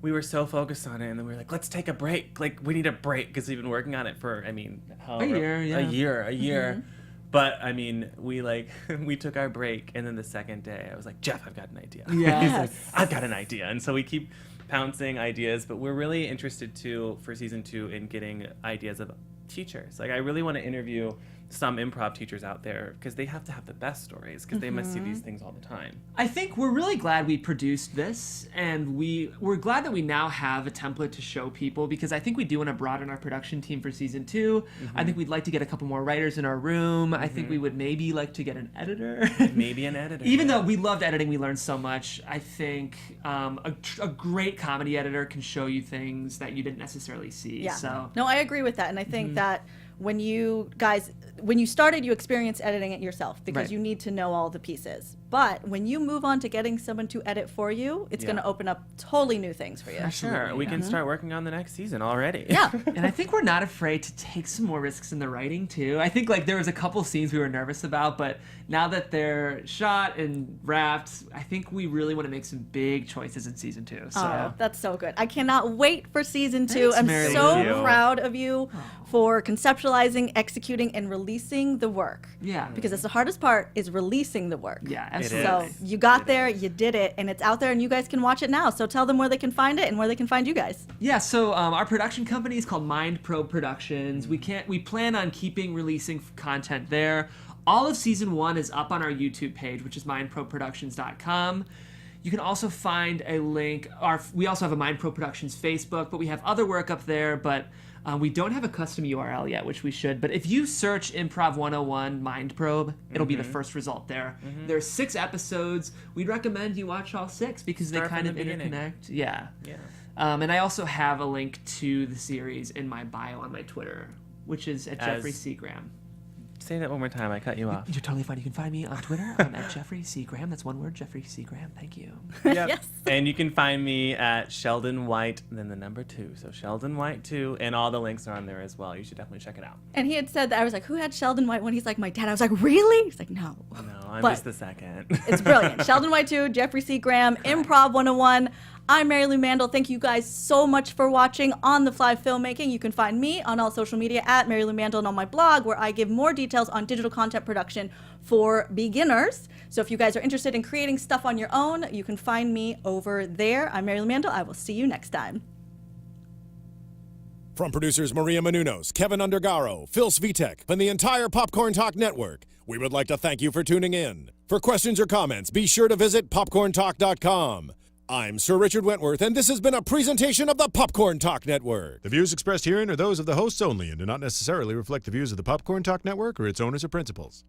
we were so focused on it, and then we were like, let's take a break. Like, we need a break, because we've been working on it for, I mean,
A year, yeah.
a year. But, I mean, we took our break, and then the second day, I was like, Jeff, I've got an idea.
Yeah.
He's like, I've got an idea. And so we keep pouncing ideas, but we're really interested, too, for season 2 in getting ideas of teachers. Like, I really want to interview some improv teachers out there, because they have to have the best stories, because they must see these things all the time.
I think we're really glad we produced this, and we're glad that we now have a template to show people, because I think we do want to broaden our production team for season 2. I think we'd like to get a couple more writers in our room. I think we would maybe like to get an editor.
Maybe an editor.
Even though we loved editing, we learned so much. I think a great comedy editor can show you things that you didn't necessarily see.
Yeah.
So
No, I agree with that. And I think that when you started, you experienced editing it yourself because
Right.
you need to know all the pieces. But when you move on to getting someone to edit for you, it's going to open up totally new things for you.
Sure, we can start working on the next season already.
Yeah.
And I think we're not afraid to take some more risks in the writing too. I think like there was a couple scenes we were nervous about, but now that they're shot and wrapped, I think we really want to make some big choices in season 2. So
Oh, that's so good. I cannot wait for season 2.
Thanks,
I'm
Mary.
so
Thank you.
proud of you for conceptualizing, executing, and releasing the work.
Yeah.
Because it's the hardest part is releasing the work.
yeah,
is.
absolutely.
So you got there, you did it, and it's out there, and you guys can watch it now. So tell them where they can find it and where they can find you guys.
Yeah, so our production company is called Mind Probe Productions. We plan on keeping releasing content there. All of season 1 is up on our YouTube page, which is mindprobeproductions.com. You can also find a link. We also have a Mind Probe Productions Facebook, but we have other work up there. But we don't have a custom URL yet, which we should. But if you search Improv 101 Mind Probe, it'll be the first result there. There's 6 episodes. We'd recommend you watch all 6 because
Start
they kind
from
of
the beginning.
interconnect. Yeah.
Yeah.
And I also have a link to the series in my bio on my Twitter, which is at Jeffrey C. Graham.
Say that one more time. I cut you off.
You're totally fine. You can find me on Twitter. I'm at Jeffrey C. Graham. That's one word, Jeffrey C. Graham. Thank you.
Yep.
Yes.
And you can find me at Sheldon White, then the number 2. So Sheldon White 2, and all the links are on there as well. You should definitely check it out.
And he had said that I was like, who had Sheldon White when he's like, my dad? I was like, really? He's like, no.
No, I'm
But-
just the second.
It's brilliant. Sheldon White 2, Jeffrey C. Graham, Improv 101. I'm Mary Lou Mandel. Thank you guys so much for watching On the Fly Filmmaking. You can find me on all social media at Mary Lou Mandel and on my blog where I give more details on digital content production for beginners. So if you guys are interested in creating stuff on your own, you can find me over there. I'm Mary Lou Mandel. I will see you next time.
From producers Maria Menounos, Kevin Undergaro, Phil Svitek, and the entire Popcorn Talk Network, we would like to thank you for tuning in. For questions or comments, be sure to visit popcorntalk.com. I'm Sir Richard Wentworth, and this has been a presentation of the Popcorn Talk Network.
The views expressed herein are those of the hosts only and do not necessarily reflect the views of the Popcorn Talk Network or its owners or principals.